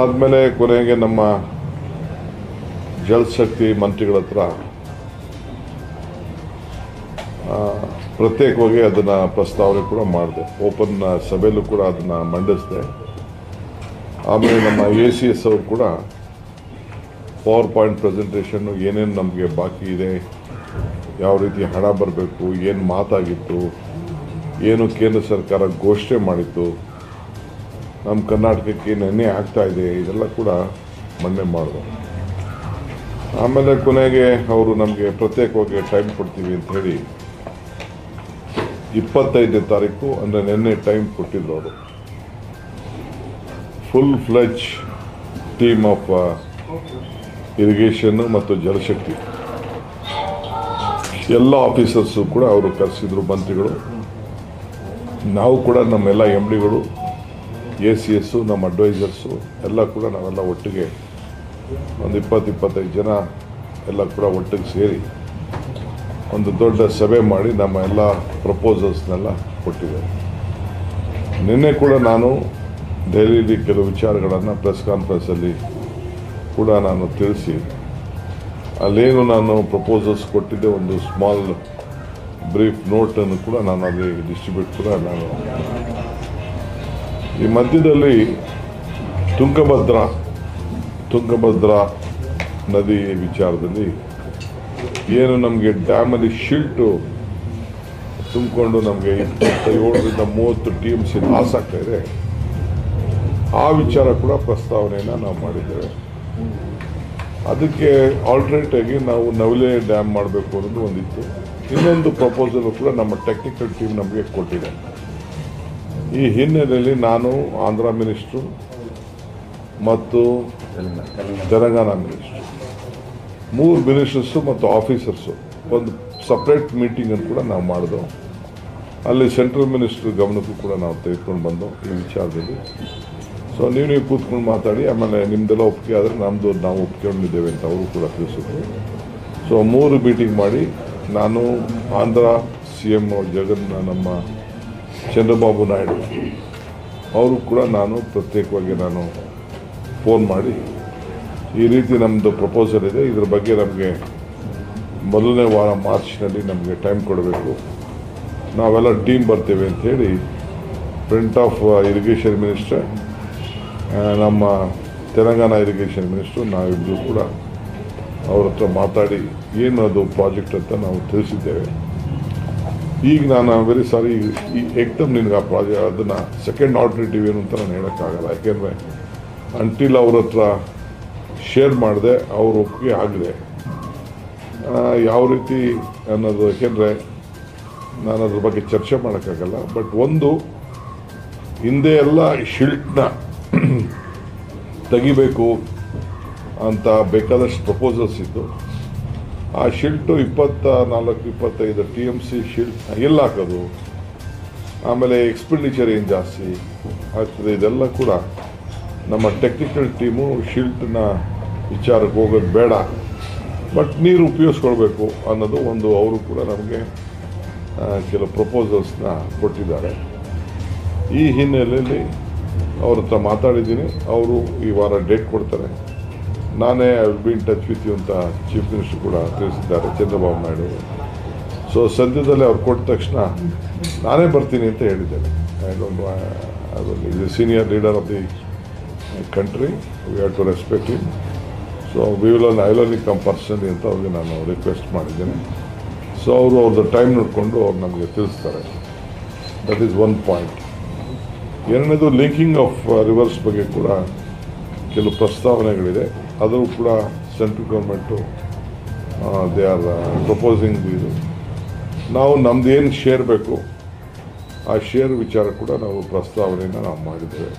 ಅದಾದಮೇಲೆ ಕೊನೆಗೆ ನಮ್ಮ ಜಲಶಕ್ತಿ ಮಂತ್ರಿಗಳ ಹತ್ರ ಪ್ರತ್ಯೇಕವಾಗಿ ಅದನ್ನು ಪ್ರಸ್ತಾವನೆ ಕೂಡ ಮಾಡಿದೆ. ಓಪನ್ ಸಭೆಯಲ್ಲೂ ಕೂಡ ಅದನ್ನು ಮಂಡಿಸಿದೆ. ಆಮೇಲೆ ನಮ್ಮ ACS ಅವರು ಕೂಡ ಪವರ್ ಪಾಯಿಂಟ್ ಪ್ರೆಸೆಂಟೇಷನ್ನು ಏನೇನು ನಮಗೆ ಬಾಕಿ ಇದೆ, ಯಾವ ರೀತಿ ಹಣ ಬರಬೇಕು, ಏನು ಮಾತಾಗಿತ್ತು, ಏನು ಕೇಂದ್ರ ಸರ್ಕಾರ ಘೋಷಣೆ ಮಾಡಿತ್ತು, ನಮ್ಮ ಕರ್ನಾಟಕಕ್ಕೆ ನೆನ್ನೆ ಆಗ್ತಾ ಇದೆ, ಇದೆಲ್ಲ ಕೂಡ ಮಂಡನೆ ಮಾಡಿದ್ರು. ಆಮೇಲೆ ಕೊನೆಗೆ ಅವರು ನಮಗೆ ಪ್ರತ್ಯೇಕವಾಗಿ ಟೈಮ್ ಕೊಡ್ತೀವಿ ಅಂತ ಹೇಳಿ 25ನೇ ತಾರೀಕು ಅಂದರೆ ನಿನ್ನೆ ಟೈಮ್ ಕೊಟ್ಟಿದ್ರು. ಅವರು ಫುಲ್ ಫ್ಲೆಜ್ ಟೀಮ್ ಆಫ್ ಇರಿಗೇಷನ್ ಮತ್ತು ಜಲಶಕ್ತಿ ಎಲ್ಲ ಆಫೀಸರ್ಸು ಕೂಡ ಅವರು ಕರೆಸಿದ್ರು, ಮಂತ್ರಿಗಳು. ನಾವು ಕೂಡ ನಮ್ಮೆಲ್ಲ MDಗಳು, ACS, ನಮ್ಮ ಅಡ್ವೈಸರ್ಸು ಎಲ್ಲ ಕೂಡ ನಾವೆಲ್ಲ ಒಟ್ಟಿಗೆ ಒಂದು 20-25 ಜನ ಎಲ್ಲ ಕೂಡ ಒಟ್ಟಿಗೆ ಸೇರಿ ಒಂದು ದೊಡ್ಡ ಸಭೆ ಮಾಡಿ ನಮ್ಮ ಎಲ್ಲ ಪ್ರಪೋಸಲ್ಸ್ನೆಲ್ಲ ಕೊಟ್ಟಿದ್ದೇವೆ. ನಿನ್ನೆ ಕೂಡ ನಾನು ದೆಹಲಿಯಲ್ಲಿ ಕೆಲವು ವಿಚಾರಗಳನ್ನು ಪ್ರೆಸ್ ಕಾನ್ಫರೆನ್ಸಲ್ಲಿ ಕೂಡ ನಾನು ತಿಳಿಸಿ, ಅಲ್ಲೇನು ನಾನು ಪ್ರಪೋಸಲ್ಸ್ ಕೊಟ್ಟಿದ್ದೆ, ಒಂದು ಸ್ಮಾಲ್ ಬ್ರೀಫ್ ನೋಟನ್ನು ಕೂಡ ನಾನು ಅಲ್ಲಿ ಡಿಸ್ಟ್ರಿಬ್ಯೂಟ್ ಕೂಡ ನಾನು. ಈ ಮಧ್ಯದಲ್ಲಿ ತುಂಗಭದ್ರಾ ನದಿ ವಿಚಾರದಲ್ಲಿ ಏನು ನಮಗೆ ಡ್ಯಾಮಲ್ಲಿ ಶಿಲ್ಟು ತುಂಬಿಕೊಂಡು ನಮಗೆ 27ರಿಂದ 30 TMC ಲಾಸ್ ಆಗ್ತಾ ಇದೆ. ಆ ವಿಚಾರ ಕೂಡ ಪ್ರಸ್ತಾವನೆಯನ್ನು ನಾವು ಮಾಡಿದ್ದೇವೆ. ಅದಕ್ಕೆ ಆಲ್ಟರ್ನೇಟ್ ಆಗಿ ನಾವು ನವಲೆ ಡ್ಯಾಮ್ ಮಾಡಬೇಕು ಅನ್ನೋದು ಒಂದಿತ್ತು. ಇನ್ನೊಂದು ಪ್ರಪೋಸಲ್ ಕೂಡ ನಮ್ಮ ಟೆಕ್ನಿಕಲ್ ಟೀಮ್ ನಮಗೆ ಕೊಟ್ಟಿದೆ. ಈ ಹಿನ್ನೆಲೆಯಲ್ಲಿ ನಾನು ಆಂಧ್ರ ಮಿನಿಸ್ಟ್ರು ಮತ್ತು ತೆಲಂಗಾಣ ಮಿನಿಸ್ಟ್ರು 3 ಮಿನಿಸ್ಟರ್ಸು ಮತ್ತು ಆಫೀಸರ್ಸು ಒಂದು ಸಪ್ರೇಟ್ ಮೀಟಿಂಗನ್ನು ಕೂಡ ನಾವು ಮಾಡಿದೆವು. ಅಲ್ಲಿ ಸೆಂಟ್ರಲ್ ಮಿನಿಸ್ಟ್ರ್ ಗಮನಕ್ಕೂ ಕೂಡ ನಾವು ತೆಗೆದುಕೊಂಡು ಬಂದೋ ಈ ವಿಚಾರದಲ್ಲಿ. ಸೊ ನೀವು ಕೂತ್ಕೊಂಡು ಮಾತಾಡಿ, ಆಮೇಲೆ ನಿಮ್ಮದೆಲ್ಲ ಒಪ್ಪಿಗೆ ಆದರೆ ನಾವು ಒಪ್ಕೊಂಡಿದ್ದೇವೆ ಅಂತ ಅವರು ಕೂಡ ತಿಳಿಸಿದ್ರು. ಸೊ 3 ಮೀಟಿಂಗ್ ಮಾಡಿ ನಾನು ಆಂಧ್ರ CM ನಮ್ಮ ಚಂದ್ರಬಾಬು ನಾಯ್ಡು ಅವರು ಕೂಡ ನಾನು ಪ್ರತ್ಯೇಕವಾಗಿ ನಾನು ಫೋನ್ ಮಾಡಿ ಈ ರೀತಿ ನಮ್ಮದು ಪ್ರಪೋಸಲ್ ಇದೆ, ಇದರ ಬಗ್ಗೆ ನಮಗೆ ಮೊದಲನೇ ವಾರ ಮಾರ್ಚ್ನಲ್ಲಿ ನಮಗೆ ಟೈಮ್ ಕೊಡಬೇಕು, ನಾವೆಲ್ಲ ಟೀಮ್ ಬರ್ತೇವೆ ಅಂಥೇಳಿ ಫ್ರಂಟ್ ಆಫ್ ಇರಿಗೇಷನ್ ಮಿನಿಸ್ಟರ್, ನಮ್ಮ ತೆಲಂಗಾಣ ಇರಿಗೇಷನ್ ಮಿನಿಸ್ಟ್ರು ನಾವಿಬ್ಬರು ಕೂಡ ಅವ್ರ ಹತ್ರ ಮಾತಾಡಿ ಏನು ಅದು ಪ್ರಾಜೆಕ್ಟ್ ಅಂತ ನಾವು ತಿಳಿಸಿದ್ದೇವೆ. ಈಗ ನಾನು ವೆರಿ ಸಾರಿ, ಈ ಏಕ್ದಮ್ ನಿನಗೆ ಆ ಪ್ರಾಜೆಕ್ಟ್ ಅದನ್ನು ಸೆಕೆಂಡ್ ಆಲ್ಟರ್ನೇಟಿವ್ ಏನು ಅಂತ ನಾನು ಹೇಳೋಕ್ಕಾಗಲ್ಲ. ಯಾಕೆಂದರೆ ಅಂಟಿಲ್ ಅವ್ರ ಹತ್ರ ಶೇರ್ ಮಾಡಿದೆ, ಅವ್ರ ಒಪ್ಪಿಗೆ ಆಗಿದೆ ಯಾವ ರೀತಿ ಅನ್ನೋದು, ಯಾಕೆಂದರೆ ನಾನು ಅದ್ರ ಬಗ್ಗೆ ಚರ್ಚೆ ಮಾಡೋಕ್ಕಾಗಲ್ಲ. ಬಟ್ ಒಂದು ಹಿಂದೆ ಎಲ್ಲ ಶಿಲ್ಟ್ನ ತೆಗಿಬೇಕು ಅಂತ ಬೇಕಾದಷ್ಟು ಪ್ರಪೋಸಲ್ಸ್ ಇತ್ತು. ಆ ಶಿಲ್ಟು 24-25 TMC ಶಿಲ್ಟ್ ಎಲ್ಲ ಹಾಕೋದು, ಆಮೇಲೆ ಎಕ್ಸ್ಪೆಂಡಿಚರ್ ಏನು ಜಾಸ್ತಿ ಆಗ್ತದೆ, ಇದೆಲ್ಲ ಕೂಡ ನಮ್ಮ ಟೆಕ್ನಿಕಲ್ ಟೀಮು ಶಿಲ್ಟ್ನ ವಿಚಾರಕ್ಕೆ ಹೋಗೋದು ಬೇಡ, ಬಟ್ ನೀರು ಉಪಯೋಗಿಸ್ಕೊಳ್ಬೇಕು ಅನ್ನೋದು ಒಂದು. ಅವರು ಕೂಡ ನಮಗೆ ಕೆಲವು ಪ್ರಪೋಸಲ್ಸ್ನ ಕೊಟ್ಟಿದ್ದಾರೆ. ಈ ಹಿನ್ನೆಲೆಯಲ್ಲಿ ಅವ್ರ ಹತ್ರ ಮಾತಾಡಿದ್ದೀನಿ. ಅವರು ಈ ವಾರ ಡೇಟ್ ಕೊಡ್ತಾರೆ. ನಾನೇ I will be in touch with you ಅಂತ ಚೀಫ್ ಮಿನಿಸ್ಟರ್ ಕೂಡ ತಿಳಿಸಿದ್ದಾರೆ, ಚಂದ್ರಬಾಬು ನಾಯ್ಡು. ಸೊ ಸದ್ಯದಲ್ಲೇ ಅವ್ರು ಕೊಟ್ಟ ತಕ್ಷಣ ನಾನೇ ಬರ್ತೀನಿ ಅಂತ ಹೇಳಿದ್ದೇನೆ. Is a senior leader of the country, we have to respect him. So I will only come personally ಅಂತ ಅವ್ರಿಗೆ ನಾನು ರಿಕ್ವೆಸ್ಟ್ ಮಾಡಿದ್ದೇನೆ. ಸೊ ಅವರು ಅವ್ರದ್ದು ಟೈಮ್ ನೋಡಿಕೊಂಡು ಅವ್ರು ನಮಗೆ ತಿಳಿಸ್ತಾರೆ. That is one point. ಎರಡನೇದು ಲಿಂಕಿಂಗ್ ಆಫ್ ರಿವರ್ಸ್ ಬಗ್ಗೆ ಕೂಡ ಕೆಲವು ಪ್ರಸ್ತಾವನೆಗಳಿದೆ. ಅದು ಕೂಡ central government they are proposing ಇದು. ನಾವು ನಮ್ದು ಏನು ಶೇರ್ ಬೇಕು ಆ ಶೇರ್ ವಿಚಾರ ಕೂಡ ನಾವು ಪ್ರಸ್ತಾವನೆಯನ್ನು ನಾವು ಮಾಡಿದ್ದೇವೆ.